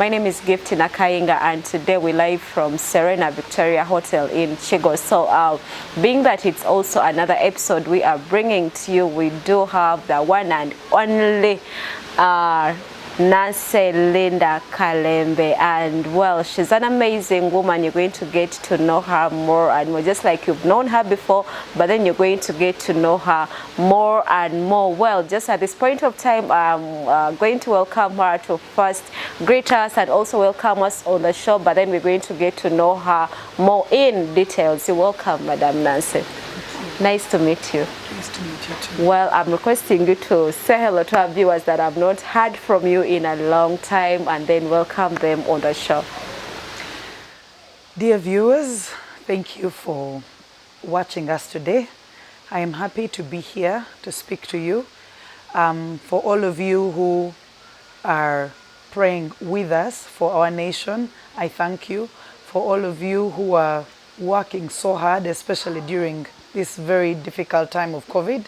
My name is Gifty Nakainga, and today we live from Serena Victoria Hotel in Chigo. So being that it's also another episode we are bringing to you, we do have the one and only Nancy Linda Kalembe, and well, she's an amazing woman. You're going to get to know her more and more, just like you've known her before, but then you're going to get to know her more and more. Well, just at this point of time, I'm going to welcome her to first greet us and also welcome us on the show, but then we're going to get to know her more in details. You're welcome, Madam Nancy. Nice to meet you. Nice to meet you too. Well, I'm requesting you to say hello to our viewers that have not heard from you in a long time, and then welcome them on the show. Dear viewers, thank you for watching us today. I am happy to be here to speak to you. For all of you who are praying with us for our nation, I thank you. For all of you who are working so hard, especially during this very difficult time of COVID,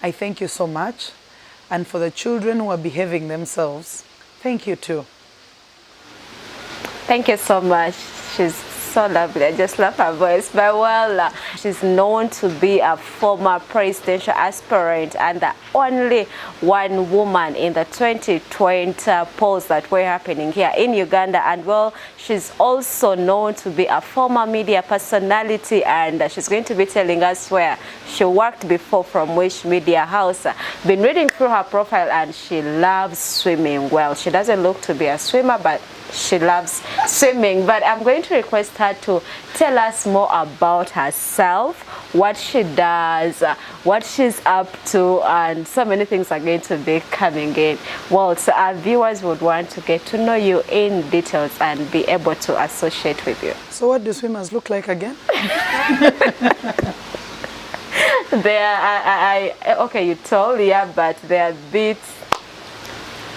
I thank you so much. And for the children who are behaving themselves, thank you too. Thank you so much. She's so lovely. I just love her voice. But well, she's known to be a former presidential aspirant and the only one woman in the 2020 polls that were happening here in Uganda. And well, she's also known to be a former media personality, and she's going to be telling us where she worked before, from which media house. Been reading through her profile, and she loves swimming. Well, she doesn't look to be a swimmer, but she loves swimming. But I'm going to request her to tell us more about herself, what she does, what she's up to, and so many things are going to be coming in. Well, so our viewers would want to get to know you in details and be able to associate with you. So what do swimmers look like again? Okay, you told, yeah, but they're a bit,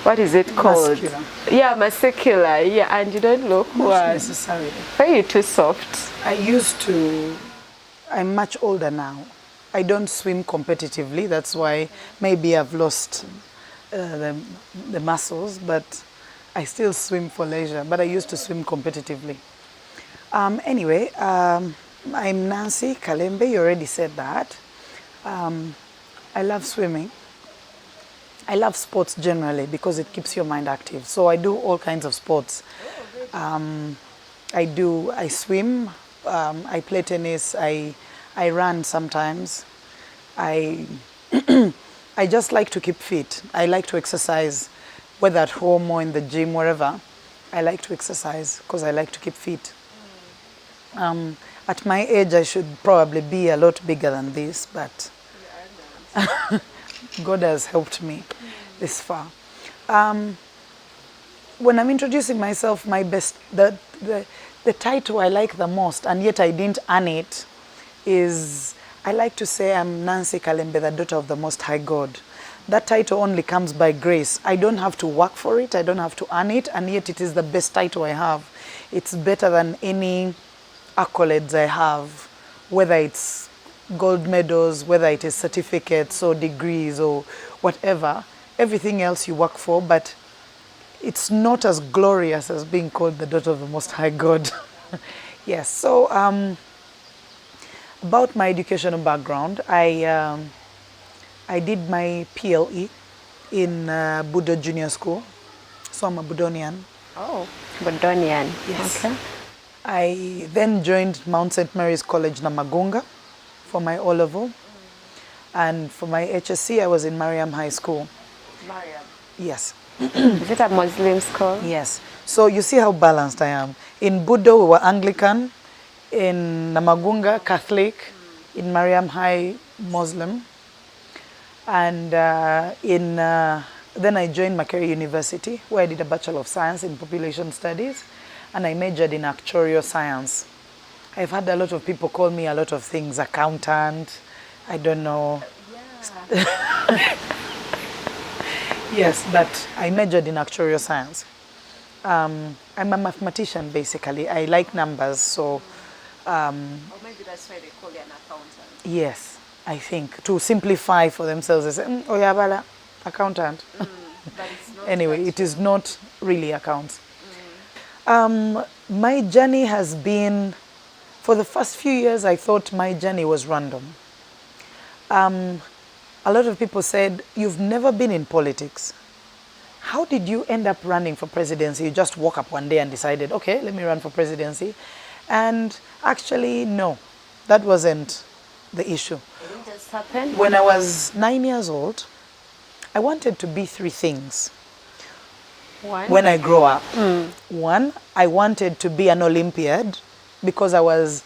what is it called? Muscular. Yeah, muscular. Yeah, and you don't look Not well. necessarily. Are you too soft? I'm much older now. I don't swim competitively. That's why maybe I've lost the muscles, but I still swim for leisure. But I used to swim competitively. Anyway, I'm Nancy Kalembe. You already said that. I love swimming. I love sports generally because it keeps your mind active. So I do all kinds of sports. I swim, I play tennis, I run sometimes. I just like to keep fit. I like to exercise, whether at home or in the gym, wherever. I like to exercise because I like to keep fit. At my age, I should probably be a lot bigger than this, but God has helped me this far. When I'm introducing myself, the title I like the most, and yet I didn't earn it, is I like to say I'm Nancy Kalembe, the daughter of the Most High God. That title only comes by grace. I don't have to work for it, I don't have to earn it, and yet it is the best title I have. It's better than any accolades I have, whether it's gold medals, whether it is certificates or degrees or whatever, everything else you work for, but it's not as glorious as being called the daughter of the Most High God. Yes, so about my educational background, I did my PLE in Budo Junior School, so I'm a Budonian. Oh, Budonian. Yes. Okay. I then joined Mount St. Mary's College, Namagunga, for my O-level. And for my HSC, I was in Mariam High School. Mariam. Yes. Is it a Muslim school? Yes. So you see how balanced I am. In Budo, we were Anglican. In Namagunga, Catholic. In Mariam High, Muslim. And then I joined Makerere University, where I did a Bachelor of Science in Population Studies. And I majored in actuarial science. I've had a lot of people call me a lot of things, accountant, I don't know. Yeah. Yes, but I majored in actuarial science. I'm a mathematician, basically. I like numbers, so... or maybe that's why they call you an accountant. Yes, I think. To simplify for themselves, they say, oh yeah, bala, accountant. But it's not Anyway, it is not really accounts. My journey has been, for the first few years, I thought my journey was random. A lot of people said, you've never been in politics. How did you end up running for presidency? You just woke up one day and decided, okay, let me run for presidency. And actually, no, that wasn't the issue. It didn't just happen? When I was 9 years old, I wanted to be three things when I grow up. One, I wanted to be an Olympiad because I was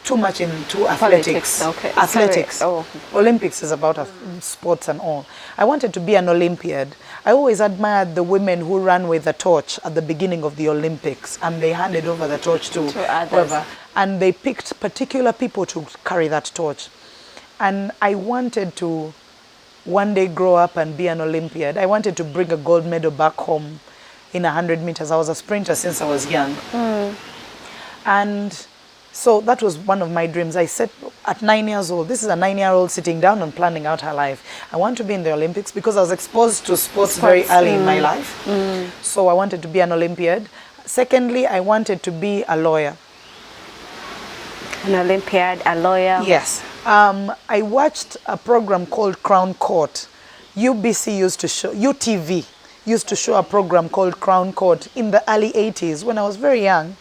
too much into athletics. Okay. Athletics. Sorry. Olympics is about sports and all. I wanted to be an Olympiad. I always admired the women who ran with the torch at the beginning of the Olympics, and they handed over the torch to others. whoever. And they picked particular people to carry that torch. And I wanted to one day grow up and be an Olympiad. I wanted to bring a gold medal back home in 100 meters. I was a sprinter since I was young. And so that was one of my dreams. I said at 9 years old, this is a 9-year-old sitting down and planning out her life. I want to be in the Olympics because I was exposed to sports very early in my life. So I wanted to be an Olympiad. Secondly, I wanted to be a lawyer. An Olympiad, a lawyer? Yes. I watched a program called Crown Court. UTV used to show a program called Crown Court in the early 80s when I was very young.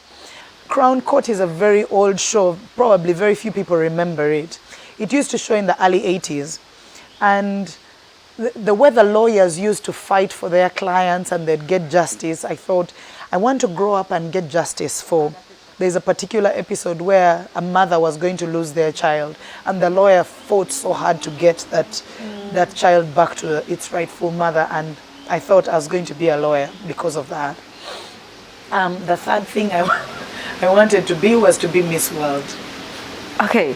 Crown Court is a very old show, probably very few people remember it. It used to show in the early 80s. And the way the lawyers used to fight for their clients and they'd get justice, I thought, I want to grow up and get justice for. There's a particular episode where a mother was going to lose their child, and the lawyer fought so hard to get that child back to its rightful mother, and I thought I was going to be a lawyer because of that. The third thing I wanted to be was to be Miss World. Okay,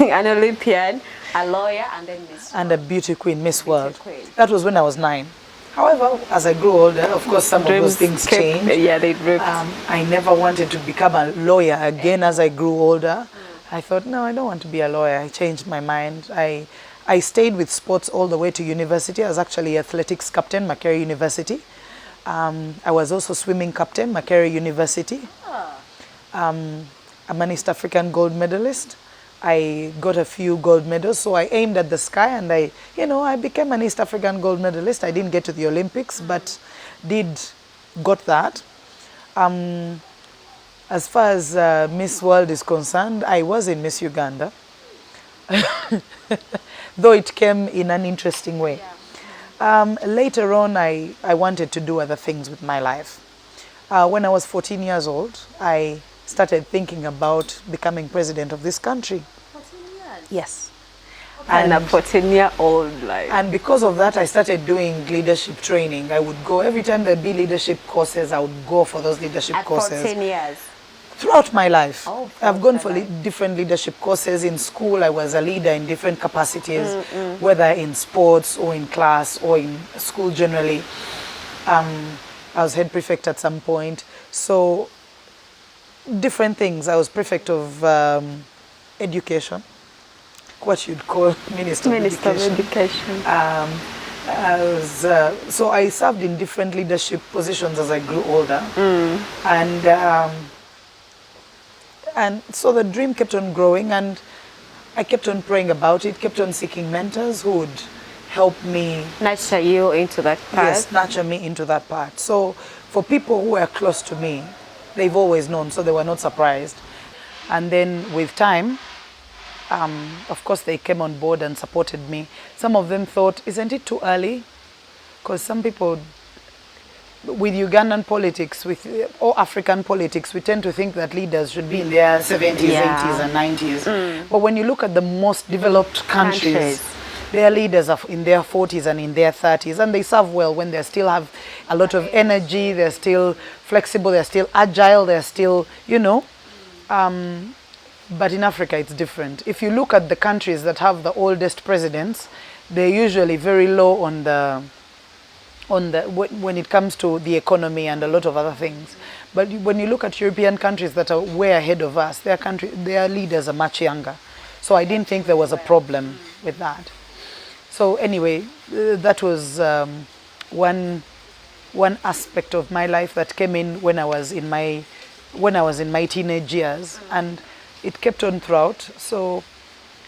an Olympian, a lawyer, and then Miss World. And a beauty queen, Miss World. Queen. That was when I was 9. However, as I grew older, of course, some of those things changed. Yeah, they drift. I never wanted to become a lawyer again as I grew older. I thought, no, I don't want to be a lawyer. I changed my mind. I stayed with sports all the way to university. I was actually athletics captain, Makerere University. I was also swimming captain, Makerere University. I'm an East African gold medalist. I got a few gold medals, so I aimed at the sky and I became an East African gold medalist. I didn't get to the Olympics, but got that. As far as Miss World is concerned, I was in Miss Uganda, though it came in an interesting way. Later on, I wanted to do other things with my life. When I was 14 years old, I started thinking about becoming president of this country. 14 years? Yes. And a 14-year-old life. And because of that, I started doing leadership training. I would go, every time there'd be leadership courses, I would go for those leadership courses. At 14 years? Throughout my life. Oh, I've gone for different leadership courses. In school, I was a leader in different capacities, whether in sports or in class or in school generally. I was head prefect at some point. So different things. I was prefect of education, what you'd call Minister of Education. So I served in different leadership positions as I grew older. And so the dream kept on growing, and I kept on praying about it, kept on seeking mentors who would help me. Nurture you into that path? Yes, nurture me into that path. So for people who were close to me, they've always known, so they were not surprised. And then with time, of course, they came on board and supported me. Some of them thought, isn't it too early? Because some people, with Ugandan politics, or African politics, we tend to think that leaders should be in their 70s, 80s, and 90s. But when you look at the most developed countries, their leaders are in their 40s and in their 30s, and they serve well when they still have a lot of energy, they're still flexible, they're still agile, they're still, but in Africa it's different. If you look at the countries that have the oldest presidents, they're usually very low on the when it comes to the economy and a lot of other things. But when you look at European countries that are way ahead of us, their leaders are much younger. So I didn't think there was a problem with that. So anyway, that was one one aspect of my life that came in when I was in my teenage years, and it kept on throughout. So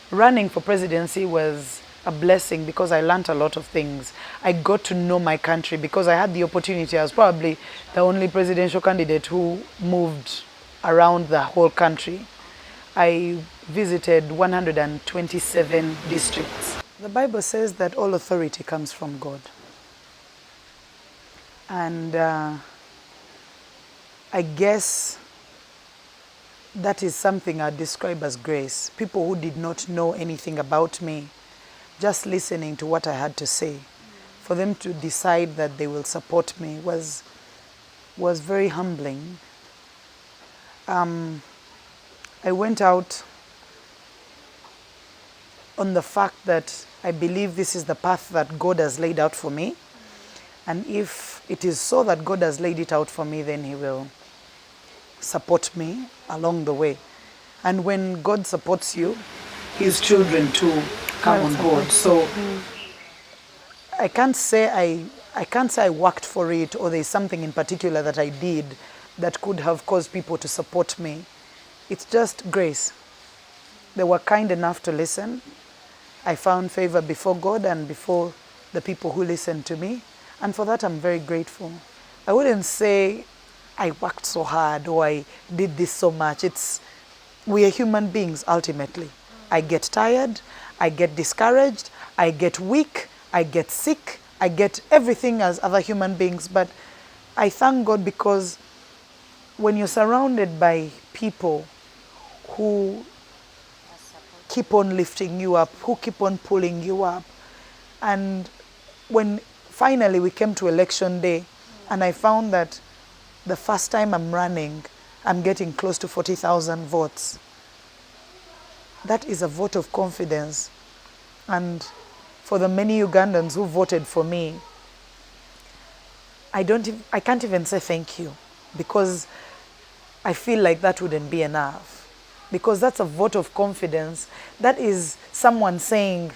running for presidency was a blessing because I learned a lot of things. I got to know my country because I had the opportunity. I was probably the only presidential candidate who moved around the whole country. I visited 127 districts. The Bible says that all authority comes from God. And I guess that is something I describe as grace. People who did not know anything about me, just listening to what I had to say, for them to decide that they will support me was very humbling. I went out on the fact that I believe this is the path that God has laid out for me. And if it is so that God has laid it out for me, then He will support me along the way. And when God supports you, His children too come on board. So I can't say I worked for it, or there's something in particular that I did that could have caused people to support me. It's just grace. They were kind enough to listen. I found favor before God and before the people who listened to me. And for that, I'm very grateful. I wouldn't say I worked so hard or I did this so much. We are human beings, ultimately. I get tired, I get discouraged, I get weak, I get sick, I get everything as other human beings. But I thank God because when you're surrounded by people who keep on lifting you up, who keep on pulling you up, and when finally we came to election day, and I found that the first time I'm running, I'm getting close to 40,000 votes. That is a vote of confidence. And for the many Ugandans who voted for me, I can't even say thank you, because I feel like that wouldn't be enough. Because that's a vote of confidence. That is someone saying,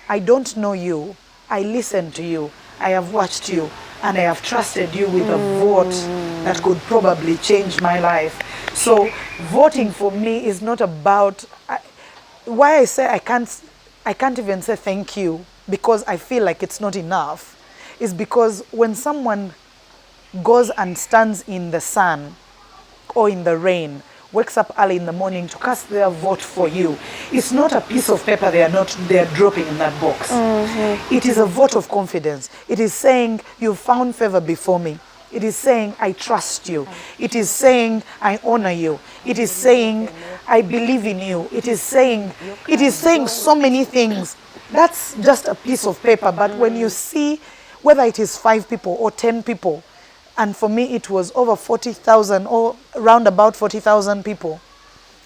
I don't know you, I listened to you, I have watched you, and I have trusted you with a vote that could probably change my life. So voting for me is not about, why I say I can't even say thank you, because I feel like it's not enough, is because when someone goes and stands in the sun or in the rain, wakes up early in the morning to cast their vote for you, it's not a piece of paper they're dropping in that box. It is a vote of confidence. It is saying, you found favor before me. It is saying, I trust you. It is saying, I honor you. It is saying, I believe in you. It is saying so many things. That's just a piece of paper. But when you see, whether it is 5 people or 10 people, and for me it was over 40,000 or around about 40,000 people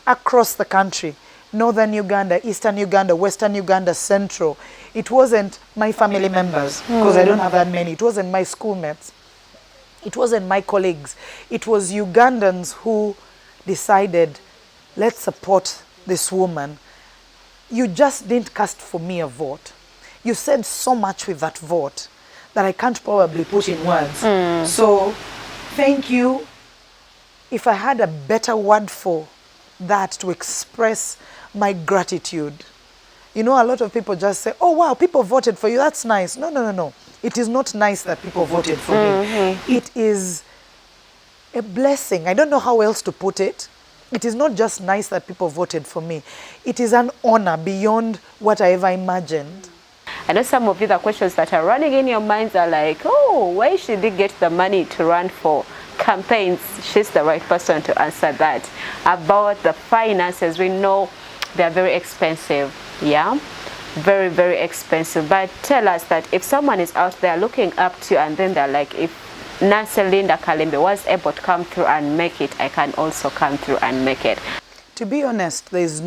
across the country, northern Uganda, eastern Uganda, western Uganda, central. It wasn't my family members, because I don't have that many. It wasn't my schoolmates. It wasn't my colleagues. It was Ugandans who decided, let's support this woman. You just didn't cast for me a vote. You said so much with that vote that I can't probably put in words. So thank you. If I had a better word for that to express my gratitude. You know, a lot of people just say, oh wow, people voted for you, that's nice. No. It is not nice that people voted for me. It is a blessing. I don't know how else to put it. It is not just nice that people voted for me. It is an honor beyond what I ever imagined. I know some of you, the questions that are running in your minds are like, oh, why should they get the money to run for campaigns? She's the right person to answer that. About the finances, we know they're very expensive, yeah? Very, very expensive. But tell us that if someone is out there looking up to you and then they're like, if Nancy Linda Kalembe was able to come through and make it, I can also come through and make it. To be honest, there's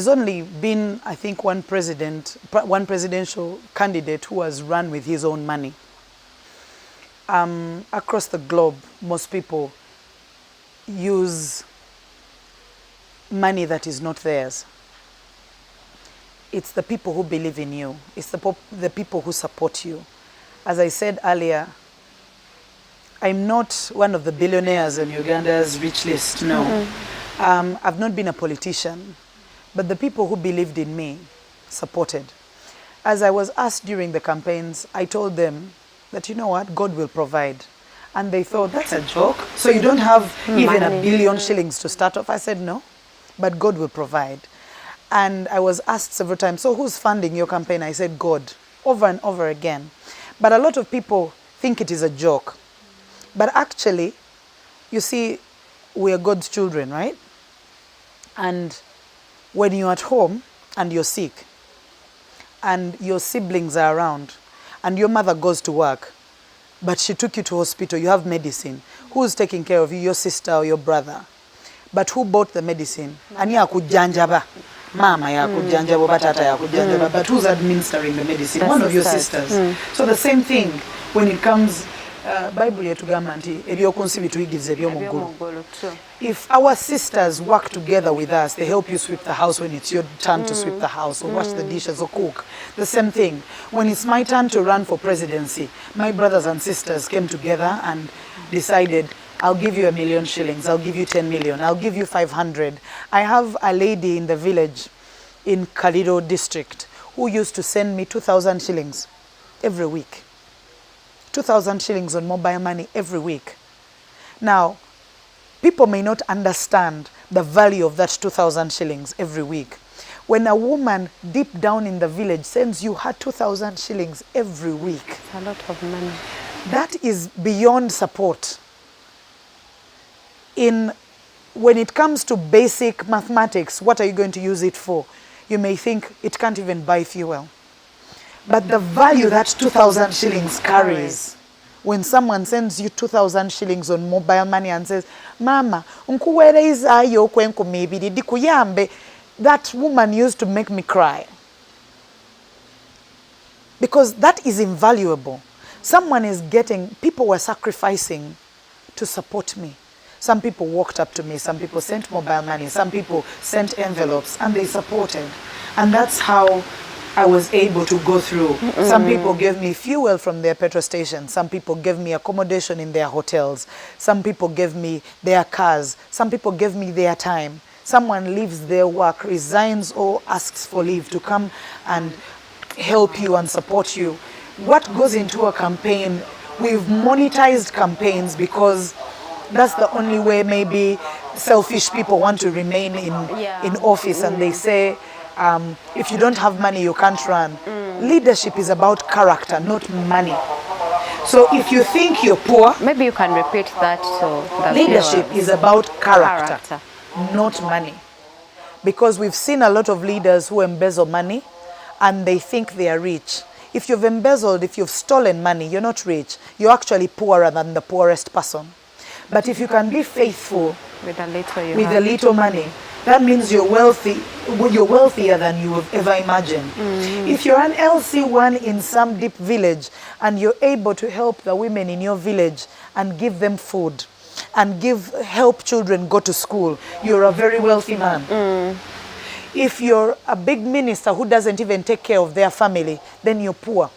only been, I think, one presidential candidate who has run with his own money. Across the globe, most people use money that is not theirs. It's the people who believe in you. It's the people who support you. as I said earlier, I'm not one of the billionaires on Uganda's rich list, no. I've not been a politician, but the people who believed in me supported. As I was asked during the campaigns, I told them that, you know what, God will provide. And they thought, that's a joke. So you don't have even $1 billion shillings to start off? I said, no, but God will provide. And I was asked several times, so who's funding your campaign? I said, God, over and over again. But a lot of people think it is a joke. But actually, you see, we are God's children, right? And when you're at home and you're sick, and your siblings are around, and your mother goes to work, but she took you to hospital, you have medicine. Who's taking care of you, your sister or your brother? But who bought the medicine? Ani yakujanjaba. Mama yakujanjaba, batata yakujanjaba. But who's administering the medicine? One of your sisters. So the same thing when it comes, Bible yetugamba nti ebyokunsi bituyigiriza ebyomuggulu. If our sisters work together with us, they help you sweep the house when it's your turn to sweep the house or wash the dishes or cook. The same thing. When it's my turn to run for presidency, my brothers and sisters came together and decided, I'll give you $1 million shillings, I'll give you 10 million, I'll give you 500. I have a lady in the village in Kalido district who used to send me 2,000 shillings every week. 2,000 shillings on mobile money every week. Now, people may not understand the value of that 2,000 shillings every week. When a woman deep down in the village sends you her 2,000 shillings every week, It's a lot of money. that is beyond support. When it comes to basic mathematics, what are you going to use it for? You may think it can't even buy fuel. But the value that 2,000 shillings carries, when someone sends you 2,000 shillings on mobile money and says, Mama, nkuwereizayo kwenkumi ibiri dikuyambe, that woman used to make me cry. Because that is invaluable. People were sacrificing to support me. Some people walked up to me, some people sent mobile money, some people sent envelopes, and they supported. And that's how I was able to go through. Some people gave me fuel from their petrol station. Some people gave me accommodation in their hotels. Some people gave me their cars. Some people gave me their time. Someone leaves their work, resigns or asks for leave to come and help you and support you. What goes into a campaign, we've monetized campaigns because that's the only way maybe selfish people want to remain in office, and they say, if you don't have money, you can't run. Leadership is about character, not money. So if you think you're poor, maybe you can repeat that. So leadership is about character, not money. Because we've seen a lot of leaders who embezzle money and they think they are rich. If you've embezzled, if you've stolen money, you're not rich. You're actually poorer than the poorest person. But if you can be faithful with a little money, that means you're wealthy. You're wealthier than you have ever imagined. If you're an LC1 in some deep village and you're able to help the women in your village and give them food and help children go to school, you're a very wealthy man. If you're a big minister who doesn't even take care of their family, then you're poor.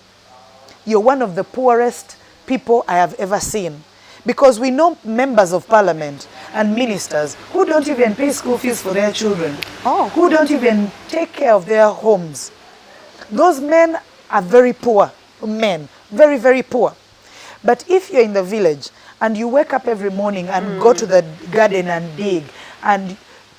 You're one of the poorest people I have ever seen. Because we know members of parliament and ministers who don't even pay school fees for their children, who don't even take care of their homes. Those men are very poor men, very, very poor. But if you're in the village and you wake up every morning and go to the garden and dig, and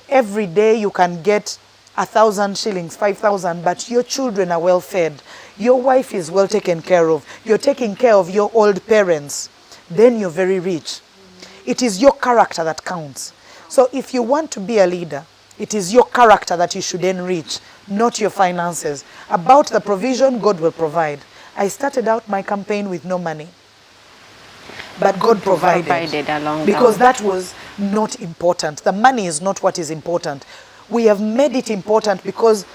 every day you can get 1,000 shillings, 5,000, but your children are well fed, your wife is well taken care of, you're taking care of your old parents, then you're very rich. It is your character that counts. So if you want to be a leader, it is your character that you should enrich, not your finances. About the provision, God will provide. I started out my campaign with no money, but God provided along because that was not important. The money is not what is important. We have made it important because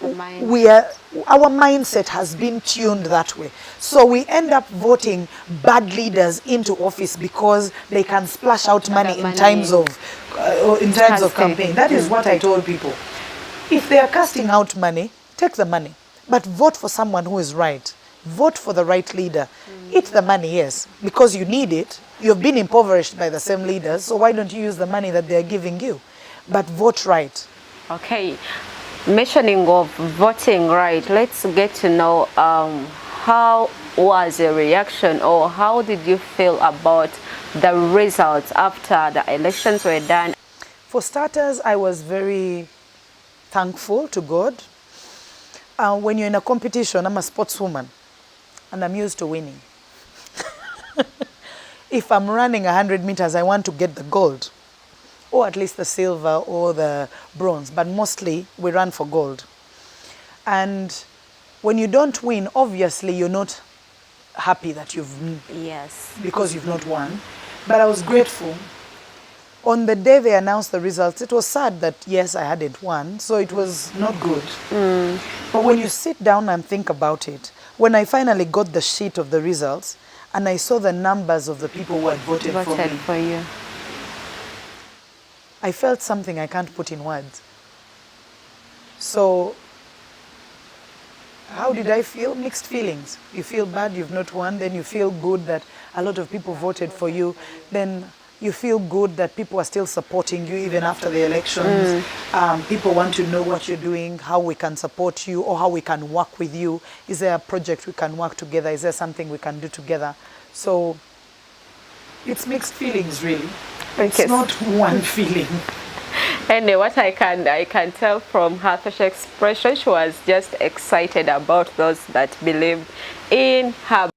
our mindset has been tuned that way. So we end up voting bad leaders into office because they can splash out money in times of campaign. That is what I told people. If they are casting out money, take the money, but vote for someone who is right. Vote for the right leader. Eat the money, yes, because you need it. You've been impoverished by the same leaders, so why don't you use the money that they're giving you? But vote right. Okay, mentioning of voting right, let's get to know how was the reaction, or how did you feel about the results after the elections were done? For starters, I was very thankful to God. When you're in a competition, I'm a sportswoman and I'm used to winning. If I'm running 100 meters, I want to get the gold, or at least the silver or the bronze, but mostly we run for gold. And when you don't win, obviously you're not happy that you've Yes. because you've not won. But I was grateful. On the day they announced the results, it was sad that yes, I hadn't won, so it was not good. But when you sit down and think about it, when I finally got the sheet of the results and I saw the numbers of the people who had voted for me, For you. I felt something I can't put in words. So how did I feel? Mixed feelings. You feel bad you've not won, then you feel good that a lot of people voted for you, then you feel good that people are still supporting you even after the elections. People want to know what you're doing, how we can support you, or how we can work with you. Is there a project we can work together? Is there something we can do together? So it's mixed feelings, really. It's not one feeling. Anyway, what I can tell from her facial expression, she was just excited about those that believed in her